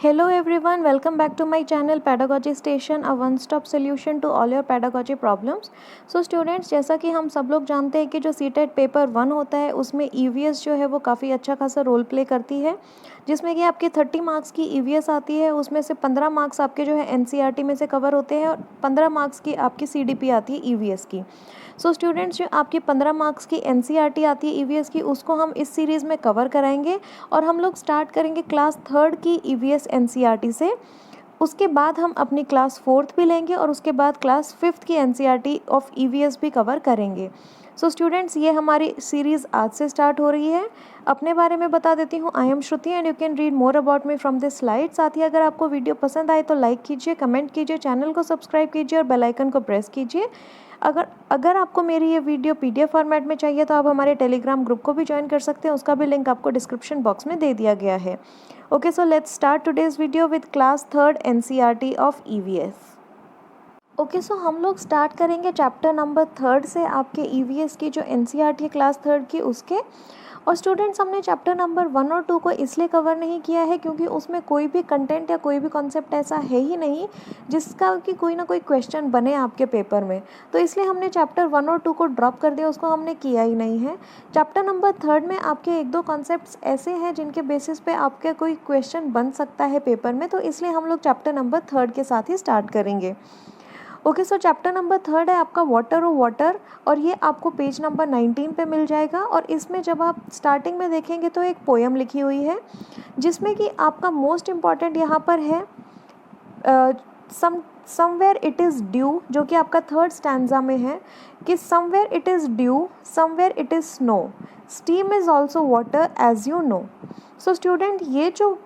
Hello everyone, welcome back to my channel Pedagogy Station, a one stop solution to all your pedagogy problems. So students, जैसा कि हम सब लोग जानते हैं कि जो सीटेट पेपर 1 होता है उसमें ईवीएस जो है वो काफ़ी अच्छा खासा रोल प्ले करती है, जिसमें कि आपकी 30 मार्क्स की ईवीएस आती है। उसमें से 15 मार्क्स आपके जो है एनसीईआरटी में से कवर होते हैं और 15 मार्क्स की आपकी सीडीपी आती है ईवीएस की। सो स्टूडेंट्स, जो आपकी 15 मार्क्स की एनसीईआरटी आती है ईवीएस की, उसको हम इस सीरीज़ में कवर कराएंगे और हम लोग स्टार्ट करेंगे क्लास 3rd की ईवीएस एनसीईआरटी से। उसके बाद हम अपनी क्लास 4th भी लेंगे और उसके बाद क्लास 5th की एनसीईआरटी ऑफ ईवीएस भी कवर करेंगे। सो स्टूडेंट्स, ये हमारी सीरीज़ आज से स्टार्ट हो रही है। अपने बारे में बता देती हूँ, I am Shruti and you can read more about me from this slide. साथ ही अगर आपको वीडियो पसंद आए तो लाइक कीजिए, कमेंट कीजिए, चैनल को सब्सक्राइब कीजिए और बेल आइकन को प्रेस कीजिए। अगर आपको मेरी ये वीडियो पीडीएफ फॉर्मेट में चाहिए तो आप हमारे टेलीग्राम ग्रुप को भी ज्वाइन कर सकते हैं, उसका भी लिंक आपको डिस्क्रिप्शन बॉक्स में दे दिया गया है। Okay, so let's start today's video with class 3rd NCERT of EVS. Okay, so हम लोग स्टार्ट करेंगे चैप्टर नंबर 3rd से, आपके ईवीएस की जो एनसीईआरटी है क्लास 3rd की उसके। और स्टूडेंट्स, हमने चैप्टर नंबर 1 और 2 को इसलिए कवर नहीं किया है क्योंकि उसमें कोई भी कंटेंट या कोई भी कॉन्सेप्ट ऐसा है ही नहीं जिसका कि कोई ना कोई क्वेश्चन बने आपके पेपर में, तो इसलिए हमने चैप्टर 1 और 2 को ड्रॉप कर दिया, उसको हमने किया ही नहीं है। चैप्टर नंबर 3rd में आपके एक दो कॉन्सेप्ट्स ऐसे हैं जिनके बेसिस पे आपके कोई क्वेश्चन बन सकता है पेपर में, तो इसलिए हम लोग चैप्टर नंबर 3rd के साथ ही स्टार्ट करेंगे। ओके, सो चैप्टर नंबर 3rd है आपका वाटर और वाटर, और ये आपको पेज नंबर 19 पे मिल जाएगा। और इसमें जब आप स्टार्टिंग में देखेंगे तो एक पोएम लिखी हुई है जिसमें कि आपका मोस्ट इम्पॉर्टेंट यहाँ पर है समवेयर इट इज़ ड्यू, जो कि आपका 3rd स्टैंजा में है कि somewhere it is dew, somewhere it is snow, steam is also water as you know. So student, ये जो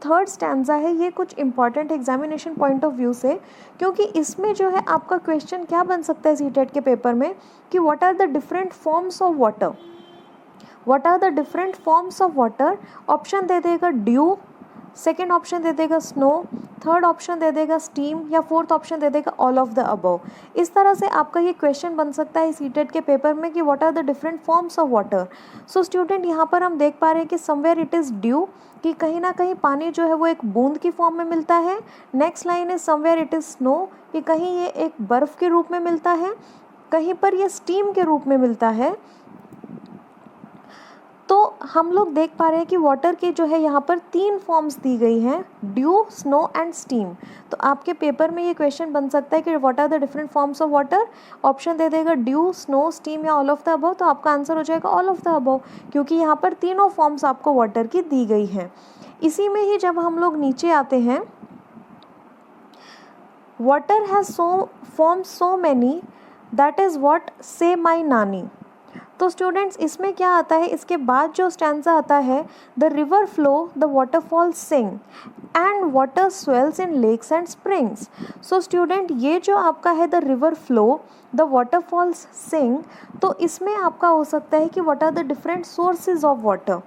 3rd स्टैंजा है ये कुछ important examination point of view से, क्योंकि इसमें जो है आपका क्वेश्चन क्या बन सकता है सीटेट के पेपर में कि what are the different forms of water, what are the different forms of water. Option दे देगा ड्यू, सेकेंड ऑप्शन दे देगा स्नो, थर्ड ऑप्शन दे देगा स्टीम, या फोर्थ ऑप्शन दे देगा ऑल ऑफ द अबव। इस तरह से आपका ये क्वेश्चन बन सकता है सीटेट के पेपर में कि what are the different forms of water. So student, यहाँ पर हम देख पा रहे हैं कि समवेयर इट इज़ ड्यू, कि कहीं ना कहीं पानी जो है वो एक बूंद की फॉर्म में मिलता है। नेक्स्ट लाइन है समवेयर इट इज़ स्नो, कि कहीं ये एक बर्फ़ के रूप में मिलता है, कहीं पर ये स्टीम के रूप में मिलता है। तो हम लोग देख पा रहे हैं कि वाटर के जो है यहाँ पर 3 फॉर्म्स दी गई हैं, ड्यू, स्नो एंड स्टीम। तो आपके पेपर में ये क्वेश्चन बन सकता है कि what are the different forms of water. Option दे देगा ड्यू, स्नो, स्टीम या ऑल ऑफ द अबव, तो आपका आंसर हो जाएगा ऑल ऑफ द अबव, क्योंकि यहाँ पर तीनों फॉर्म्स आपको वाटर की दी गई हैं। इसी में ही जब हम लोग नीचे आते हैं, water has forms so many, that is what से माई नानी। तो स्टूडेंट्स, इसमें क्या आता है, इसके बाद जो स्टैंजा आता है, the river flow, the waterfalls sing and water swells in lakes and springs. So student, ये जो आपका है the river flow, the waterfalls sing, तो इसमें आपका हो सकता है कि what are the different sources of water.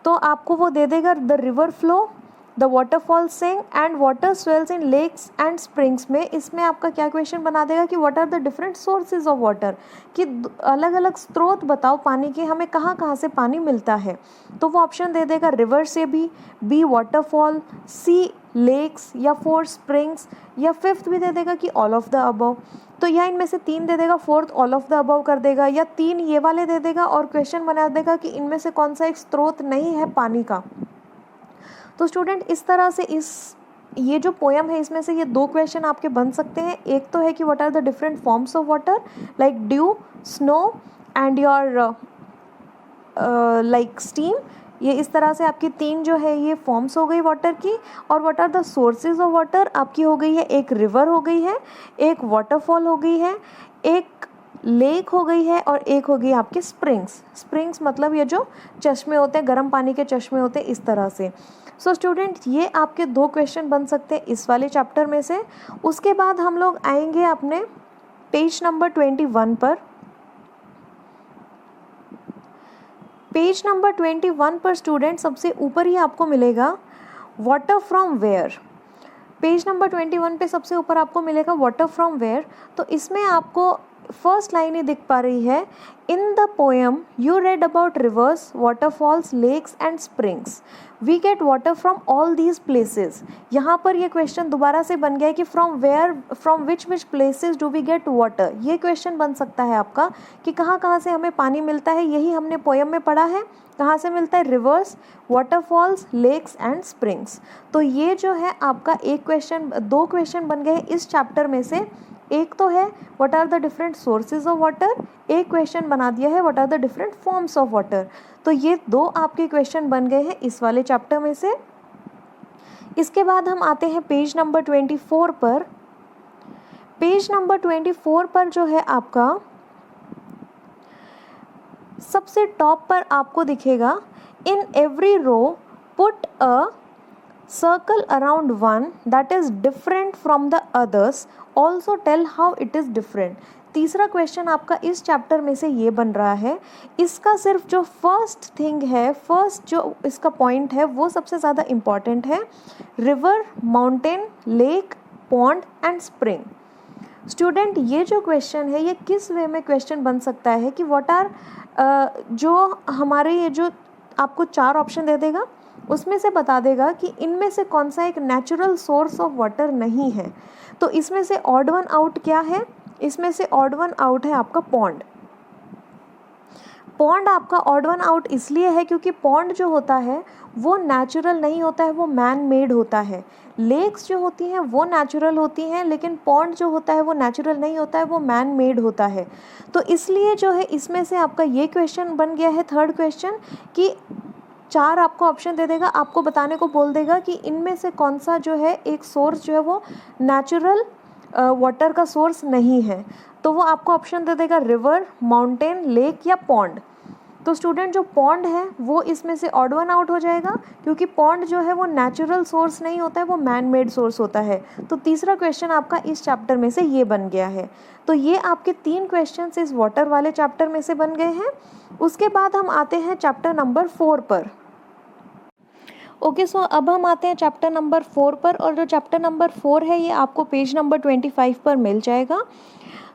तो आपको वो दे देगा the river flow, the waterfall sing and water swells in lakes and springs में। इसमें आपका क्या क्वेश्चन बना देगा कि what are the different sources of water, कि अलग अलग स्रोत बताओ पानी के, हमें कहाँ कहाँ से पानी मिलता है। तो वो ऑप्शन दे देगा रिवर से भी, बी वाटरफॉल, सी लेक्स, या 4 स्प्रिंग्स, या 5th भी दे देगा कि ऑल ऑफ द अबव। तो या इनमें से 3 दे देगा, 4th all of the above कर देगा, या 3 ये वाले दे देगा और क्वेश्चन बना देगा कि इनमें से कौन सा एक स्रोत नहीं है पानी का। तो स्टूडेंट, इस तरह से ये जो पोएम है इसमें से ये 2 क्वेश्चन आपके बन सकते हैं। एक तो है कि what are the different forms of water, like dew, snow and your like steam. ये इस तरह से आपकी 3 जो है ये फॉर्म्स हो गई वाटर की। और what are the sources of water आपकी हो गई है, एक रिवर हो गई है, एक वाटरफॉल हो गई है, एक लेक हो गई है, और एक हो गई आपके स्प्रिंग्स। स्प्रिंग्स मतलब ये जो चश्मे होते हैं, गर्म पानी के चश्मे होते हैं, इस तरह से। सो स्टूडेंट, ये आपके 2 क्वेश्चन बन सकते हैं इस वाले चैप्टर में से। उसके बाद हम लोग आएंगे अपने पेज नंबर 21 पर। पेज नंबर 21 पर स्टूडेंट सबसे ऊपर ही आपको मिलेगा water from where. Page number 21 पे सबसे ऊपर आपको मिलेगा वाटर फ्रॉम वेयर। तो इसमें आपको फर्स्ट लाइन ही दिख पा रही है, in the poem you read about rivers, waterfalls, lakes and springs, we get water from all these places. यहाँ पर ये क्वेश्चन दोबारा से बन गया है कि from which places do we get water. ये क्वेश्चन बन सकता है आपका कि कहाँ कहाँ से हमें पानी मिलता है, यही हमने पोएम में पढ़ा है। कहाँ से मिलता है? Rivers, waterfalls, lakes and springs. तो ये जो है आपका एक क्वेश्चन, दो क्वेश्चन बन गए इस चैप्टर में से। एक तो है what are the different sources of water, एक क्वेश्चन बना दिया है what are the different forms of water. तो ये दो आपके क्वेश्चन बन गए हैं इस वाले चैप्टर में से। इसके बाद हम आते हैं पेज नंबर 24 पर। पेज नंबर 24 पर जो है आपका सबसे टॉप पर आपको दिखेगा, in every row put a circle around one that is different from the others, also tell how it is different. तीसरा क्वेश्चन आपका इस चैप्टर में से ये बन रहा है। इसका सिर्फ जो फर्स्ट थिंग है, फर्स्ट जो इसका पॉइंट है वो सबसे ज़्यादा इम्पॉर्टेंट है, river, mountain, lake, pond and spring. Student ये जो क्वेश्चन है ये किस वे में क्वेश्चन बन सकता है कि व्हाट आर जो हमारे ये जो आपको चार ऑप्शन दे देगा उसमें से बता देगा कि इनमें से कौन सा एक नेचुरल सोर्स ऑफ वाटर नहीं है। तो इसमें से ऑड वन आउट क्या है? इसमें से ऑड वन आउट है आपका पॉन्ड। पॉन्ड आपका ऑड वन आउट इसलिए है क्योंकि पॉन्ड जो होता है वो नेचुरल नहीं होता है, वो मैन मेड होता है। लेक्स जो होती हैं वो नेचुरल होती हैं, लेकिन पॉन्ड जो होता है वो नेचुरल नहीं होता है, वो मैन मेड होता है। तो इसलिए जो है इसमें से आपका ये क्वेश्चन बन गया है थर्ड क्वेश्चन कि चार आपको ऑप्शन दे देगा, आपको बताने को बोल देगा कि इनमें से कौन सा जो है एक सोर्स जो है वो नेचुरल वाटर का सोर्स नहीं है। तो वो आपको ऑप्शन दे देगा रिवर, माउंटेन, लेक या पॉन्ड। तो स्टूडेंट जो पॉन्ड है वो इसमें से ऑड वन आउट हो जाएगा क्योंकि पॉन्ड जो है वो नेचुरल सोर्स नहीं होता है, वो मैन मेड सोर्स होता है। तो तीसरा क्वेश्चन आपका इस चैप्टर में से ये बन गया है। तो ये आपके तीन क्वेश्चन इस वाटर वाले चैप्टर में से बन गए हैं। उसके बाद हम आते हैं चैप्टर नंबर 4 पर। ओके सो अब हम आते हैं चैप्टर नंबर 4 पर, और जो चैप्टर नंबर 4 है ये आपको पेज नंबर 25 पर मिल जाएगा।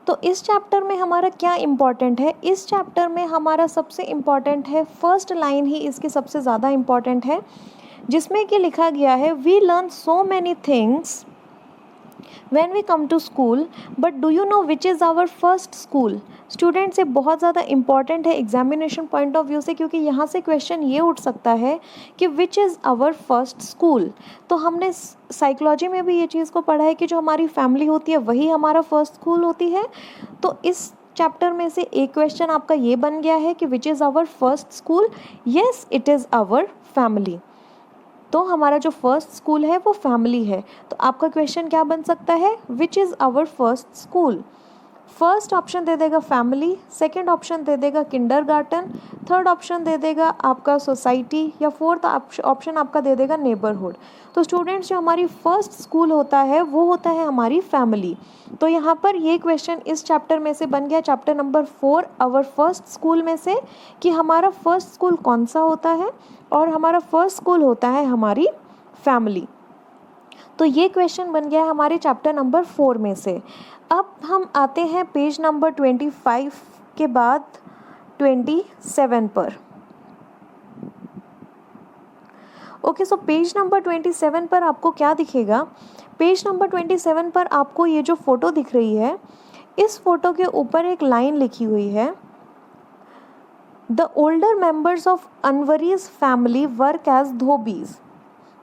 तो इस चैप्टर में हमारा क्या इम्पॉर्टेंट है? इस चैप्टर में हमारा सबसे इम्पॉर्टेंट है, फर्स्ट लाइन ही इसकी सबसे ज़्यादा इम्पॉर्टेंट है, जिसमें कि लिखा गया है, we learn so many things when we come to school, but do you know which is our first school? Students ये बहुत ज़्यादा इंपॉर्टेंट है एग्जामिनेशन पॉइंट ऑफ व्यू से, क्योंकि यहाँ से क्वेश्चन ये उठ सकता है कि which is our first school. तो हमने साइकोलॉजी में भी ये चीज़ को पढ़ा है कि जो हमारी फैमिली होती है वही हमारा फर्स्ट स्कूल होती है। तो इस चैप्टर में से एक क्वेश्चन आपका ये बन गया है कि which is our first school? Yes, it is our family. तो हमारा जो फर्स्ट स्कूल है वो फैमिली है। तो आपका क्वेश्चन क्या बन सकता है? Which is our first school? First option दे देगा फैमिली, सेकंड ऑप्शन दे देगा किंडरगार्टन, थर्ड ऑप्शन दे देगा आपका सोसाइटी, या फोर्थ ऑप्शन आपका दे देगा नेबरहुड। तो स्टूडेंट्स जो हमारी फर्स्ट स्कूल होता है वो होता है हमारी फैमिली। तो यहाँ पर ये क्वेश्चन इस चैप्टर में से बन गया, chapter number 4 our first school में से, कि हमारा फर्स्ट स्कूल कौन सा होता है, और हमारा फर्स्ट स्कूल होता है हमारी फैमिली। तो ये क्वेश्चन बन गया है हमारे चैप्टर नंबर 4 में से। अब हम आते हैं पेज नंबर 25 के बाद 27 पर। ओके सो पेज नंबर 27 पर आपको क्या दिखेगा? पेज नंबर 27 पर आपको ये जो फोटो दिख रही है, इस फोटो के ऊपर एक लाइन लिखी हुई है, the older members of Anwari's family work as dhobis.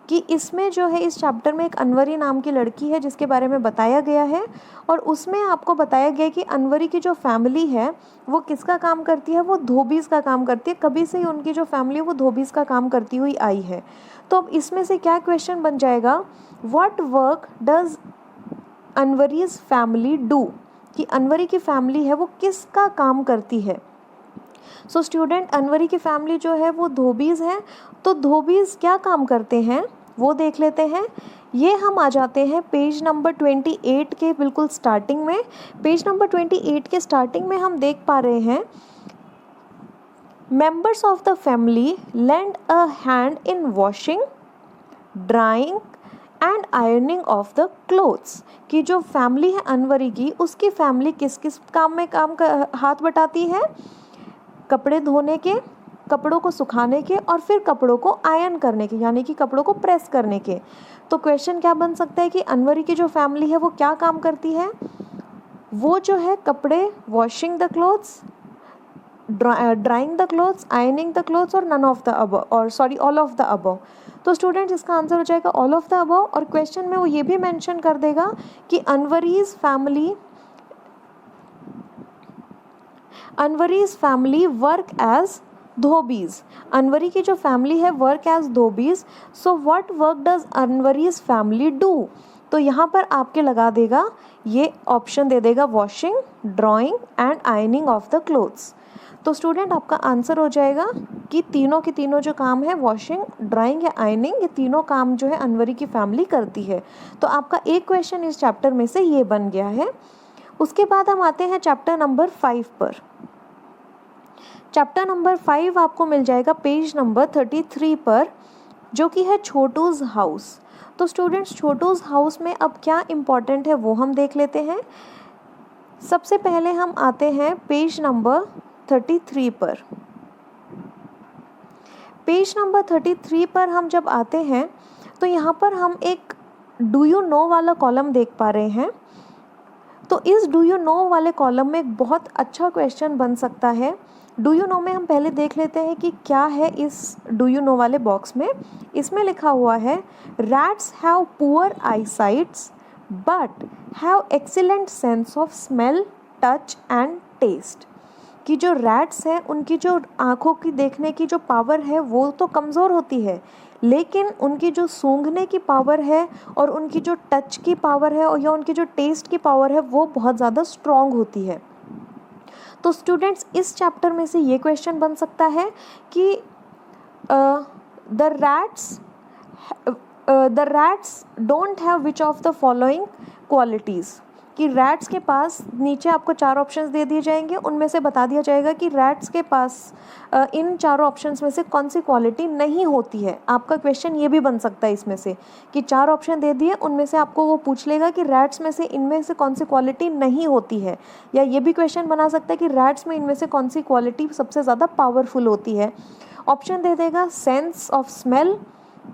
कि इसमें जो है इस चैप्टर में एक अनवरी नाम की लड़की है जिसके बारे में बताया गया है, और उसमें आपको बताया गया कि अनवरी की जो फैमिली है वो किसका काम करती है? वो धोबीज़ का काम करती है। कभी से ही उनकी जो फैमिली है वो धोबीज़ का काम करती हुई आई है। तो अब इसमें से क्या क्वेश्चन बन जाएगा? What work does Anwari's family do? कि अनवरी की फैमिली है वो किसका काम करती है? सो स्टूडेंट अनवरी की फैमिली जो है वो धोबीज़ हैं। तो धोबीज़ क्या काम करते हैं वो देख लेते हैं। ये हम आ जाते हैं पेज नंबर 28 के बिल्कुल स्टार्टिंग में। पेज नंबर 28 के स्टार्टिंग में हम देख पा रहे हैं, members of the family lend a hand in washing, drying and ironing of the clothes, कि जो फैमिली है अनवरी की, उसकी फैमिली किस किस काम में हाथ बटाती है, कपड़े धोने के, कपड़ों को सुखाने के, और फिर कपड़ों को आयरन करने के, यानी कि कपड़ों को प्रेस करने के। तो क्वेश्चन क्या बन सकता है कि अनवरी की जो फैमिली है वो क्या काम करती है, वो जो है कपड़े, washing the clothes, drying the clothes, ironing the clothes, और नन ऑफ द अबव, और sorry all of the above. तो स्टूडेंट्स इसका आंसर हो जाएगा ऑल ऑफ द अबव। और क्वेश्चन में वो ये भी मेंशन कर देगा कि Anwari's family work as dhobis, Anwari की जो फैमिली है work as dhobis. So what work does Anwari's family do, तो यहाँ पर आपके लगा देगा, ये ऑप्शन दे देगा washing, drying and ironing of the clothes. तो स्टूडेंट आपका आंसर हो जाएगा कि तीनों के तीनों जो काम है, वॉशिंग, ड्राइंग या आयरनिंग, ये तीनों काम जो है अनवरी की फैमिली करती है। तो आपका एक क्वेश्चन इस चैप्टर में से ये बन गया है। उसके बाद हम आते हैं चैप्टर नंबर 5 पर। चैप्टर नंबर 5 आपको मिल जाएगा पेज नंबर 33 पर, जो कि है छोटूज हाउस। तो स्टूडेंट्स छोटूज हाउस में अब क्या इम्पॉर्टेंट है वो हम देख लेते हैं। सबसे पहले हम आते हैं पेज नंबर 33 पर। पेज नंबर 33 पर हम जब आते हैं तो यहाँ पर हम एक डू यू नो वाला कॉलम देख पा रहे हैं। तो इस डू यू नो वाले कॉलम में एक बहुत अच्छा क्वेश्चन बन सकता है। डू यू नो में हम पहले देख लेते हैं कि क्या है इस डू यू नो वाले बॉक्स में। इसमें लिखा हुआ है rats have poor eyesights but have excellent sense of smell, touch and taste, कि जो रैट्स हैं उनकी जो आँखों की देखने की जो पावर है वो तो कमज़ोर होती है, लेकिन उनकी जो सूंघने की पावर है और उनकी जो टच की पावर है और या उनकी जो टेस्ट की पावर है वो बहुत ज़्यादा स्ट्रॉन्ग होती है। तो स्टूडेंट्स इस चैप्टर में से ये क्वेश्चन बन सकता है कि the rats don't have which of the following qualities, कि रैट्स के पास, नीचे आपको 4 ऑप्शंस दे दिए जाएंगे, उनमें से बता दिया जाएगा कि रैट्स के पास इन चारों ऑप्शंस में से कौन सी क्वालिटी नहीं होती है। आपका क्वेश्चन ये भी बन सकता है इसमें से कि 4 ऑप्शन दे दिए, उनमें से आपको वो पूछ लेगा कि रैट्स में से इनमें से कौन सी क्वालिटी नहीं होती है, या ये भी क्वेश्चन बना सकता है कि रैट्स में इनमें से कौन सी क्वालिटी सबसे ज़्यादा पावरफुल होती है। ऑप्शन दे देगा sense of smell,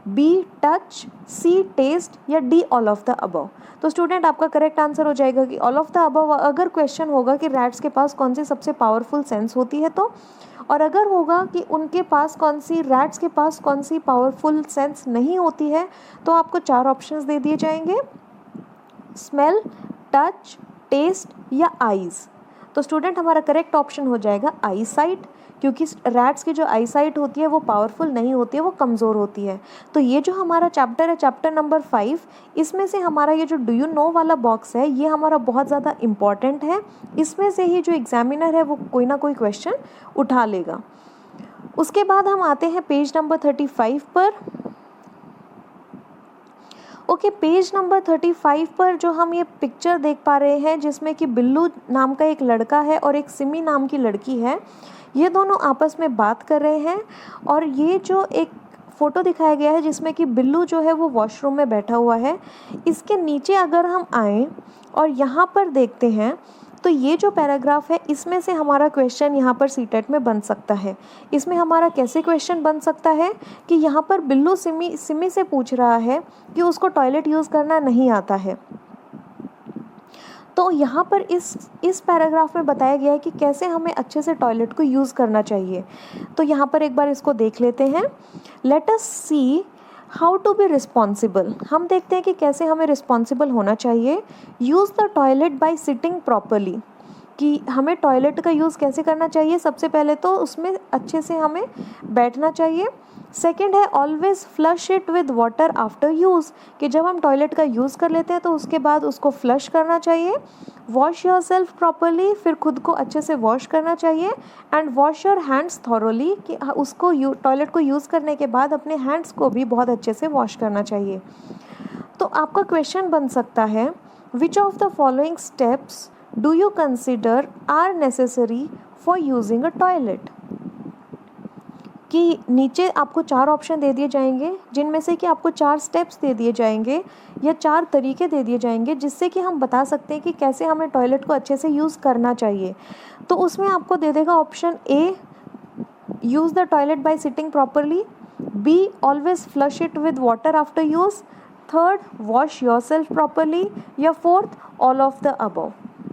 B touch, C taste, या D all of the above. तो स्टूडेंट आपका करेक्ट आंसर हो जाएगा कि ऑल ऑफ द अबव। अगर क्वेश्चन होगा कि रैट्स के पास कौन सी सबसे पावरफुल सेंस होती है तो, और अगर होगा कि उनके पास रैट्स के पास कौन सी पावरफुल सेंस नहीं होती है, तो आपको 4 ऑप्शंस दे दिए जाएंगे, स्मेल, टच, टेस्ट या आईज। तो स्टूडेंट हमारा करेक्ट ऑप्शन हो जाएगा आई साइट, क्योंकि रैट्स की जो आई साइट होती है वो पावरफुल नहीं होती है, वो कमज़ोर होती है। तो ये जो हमारा चैप्टर है, चैप्टर नंबर 5, इसमें से हमारा ये जो डू यू नो वाला बॉक्स है ये हमारा बहुत ज़्यादा इम्पॉर्टेंट है। इसमें से ही जो एग्जामिनर है वो कोई ना कोई क्वेश्चन उठा लेगा। उसके बाद हम आते हैं पेज नंबर 35 पर। ओके, पेज नंबर 35 पर जो हम ये पिक्चर देख पा रहे हैं, जिसमें कि बिल्लू नाम का एक लड़का है और एक सिमी नाम की लड़की है, ये दोनों आपस में बात कर रहे हैं। और ये जो एक फ़ोटो दिखाया गया है जिसमें कि बिल्लू जो है वो वॉशरूम में बैठा हुआ है, इसके नीचे अगर हम आएँ और यहाँ पर देखते हैं तो ये जो पैराग्राफ है इसमें से हमारा क्वेश्चन यहाँ पर सीटेट में बन सकता है। इसमें हमारा कैसे क्वेश्चन बन सकता है कि यहाँ पर बिल्लू सिमी से पूछ रहा है कि उसको टॉयलेट यूज़ करना नहीं आता है। तो यहाँ पर इस पैराग्राफ में बताया गया है कि कैसे हमें अच्छे से टॉयलेट को यूज़ करना चाहिए। तो यहाँ पर एक बार इसको देख लेते हैं। Let us see how to be responsible. हम देखते हैं कि कैसे हमें रिस्पॉन्सिबल होना चाहिए। Use the toilet by sitting properly, कि हमें टॉयलेट का यूज़ कैसे करना चाहिए। सबसे पहले तो उसमें अच्छे से हमें बैठना चाहिए। सेकेंड है always flush it with water after use, कि जब हम टॉयलेट का यूज़ कर लेते हैं तो उसके बाद उसको फ्लश करना चाहिए। वॉश योर सेल्फ प्रॉपरली, फिर खुद को अच्छे से वॉश करना चाहिए। And wash your hands thoroughly, कि उसको टॉयलेट को यूज़ करने के बाद अपने हैंड्स को भी बहुत अच्छे से वॉश करना चाहिए। तो आपका क्वेश्चन बन सकता है, which of the following steps do you consider are necessary for using a toilet, कि नीचे आपको 4 ऑप्शन दे दिए जाएंगे, जिनमें से कि आपको 4 स्टेप्स दे दिए जाएंगे या 4 तरीके दे दिए जाएंगे जिससे कि हम बता सकते हैं कि कैसे हमें टॉयलेट को अच्छे से यूज़ करना चाहिए। तो उसमें आपको दे देगा option A, use the toilet by sitting properly, B, always flush it with water after use, third, wash yourself properly, या fourth, all of the above.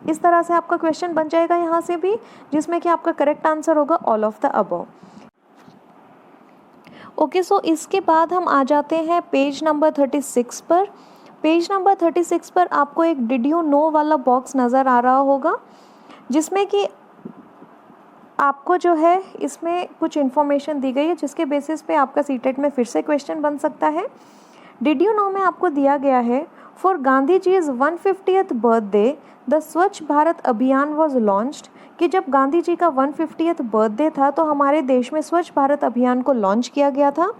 इस तरह से आपका क्वेश्चन बन जाएगा यहाँ से भी, जिसमें कि आपका करेक्ट आंसर होगा all of the above. Okay, so इसके बाद हम आ जाते हैं पेज नंबर 36 पर। पेज नंबर 36 पर आपको एक डिड यू नो वाला बॉक्स नज़र आ रहा होगा, जिसमें कि आपको जो है इसमें कुछ इन्फॉर्मेशन दी गई है जिसके बेसिस पे आपका सीटेट में फिर से क्वेश्चन बन सकता है। डिड यू नो में आपको दिया गया है, for Gandhi ji is 150th birthday the Swachh Bharat अभियान वॉज लॉन्च्ड, कि जब गांधी जी का 150th बर्थडे था तो हमारे देश में स्वच्छ भारत अभियान को लॉन्च किया गया था।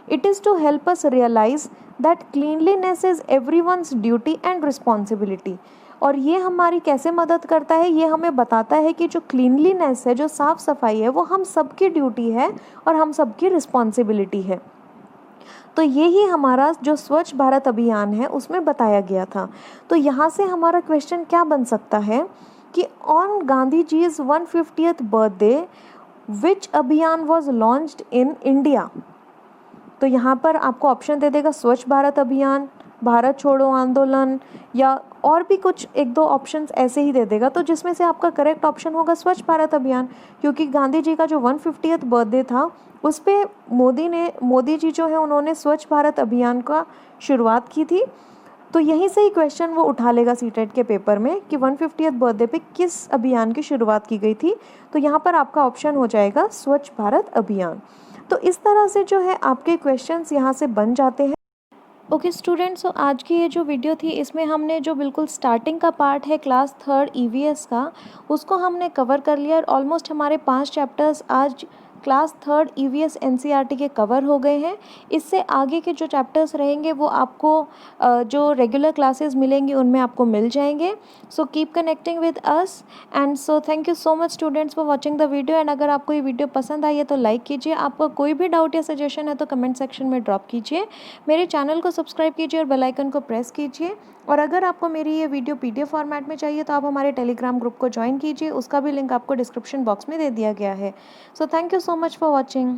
It is to help us realise that cleanliness is everyone's duty and responsibility. और ये हमारी कैसे मदद करता है, ये हमें बताता है कि जो क्लीनलीनेस है, जो साफ़ सफाई है, वो हम सबकी ड्यूटी है और हम सबकी रिस्पॉन्सिबिलिटी है। तो ये ही हमारा जो स्वच्छ भारत अभियान है उसमें बताया गया था। तो यहाँ से हमारा क्वेश्चन क्या बन सकता है कि on Gandhi ji's 150th birthday which अभियान वॉज लॉन्च्ड इन इंडिया। तो यहाँ पर आपको ऑप्शन दे देगा स्वच्छ भारत अभियान, भारत छोड़ो आंदोलन, या और भी कुछ 1-2 ऑप्शंस ऐसे ही दे देगा। तो जिसमें से आपका करेक्ट ऑप्शन होगा स्वच्छ भारत अभियान, क्योंकि गांधी जी का जो 150th बर्थडे था उस पर मोदी जी जो है उन्होंने स्वच्छ भारत अभियान का शुरुआत की थी। तो यहीं से ही क्वेश्चन वो उठा लेगा सीटेट के पेपर में कि 150th बर्थडे पे किस अभियान की शुरुआत की गई थी। तो यहाँ पर आपका ऑप्शन हो जाएगा स्वच्छ भारत अभियान। तो इस तरह से जो है आपके क्वेश्चंस यहाँ से बन जाते हैं। ओके स्टूडेंट्स, तो आज की ये जो वीडियो थी इसमें हमने जो बिल्कुल स्टार्टिंग का पार्ट है क्लास 3rd EVS का, उसको हमने कवर कर लिया। और ऑलमोस्ट हमारे 5 चैप्टर्स आज क्लास 3rd EVS NCERT के कवर हो गए हैं। इससे आगे के जो चैप्टर्स रहेंगे वो आपको जो रेगुलर क्लासेस मिलेंगी उनमें आपको मिल जाएंगे। So keep connecting with us and so thank you so much students for watching the video. And अगर आपको ये वीडियो पसंद आई है तो लाइक कीजिए, आपका कोई भी डाउट या सजेशन है तो कमेंट सेक्शन में ड्रॉप कीजिए, मेरे चैनल को सब्सक्राइब कीजिए और बेल आइकन को प्रेस कीजिए। और अगर आपको मेरी ये वीडियो PDF फॉर्मेट में चाहिए तो आप हमारे टेलीग्राम ग्रुप को ज्वाइन कीजिए, उसका भी लिंक आपको डिस्क्रिप्शन बॉक्स में दे दिया गया है। So thank you so much for watching.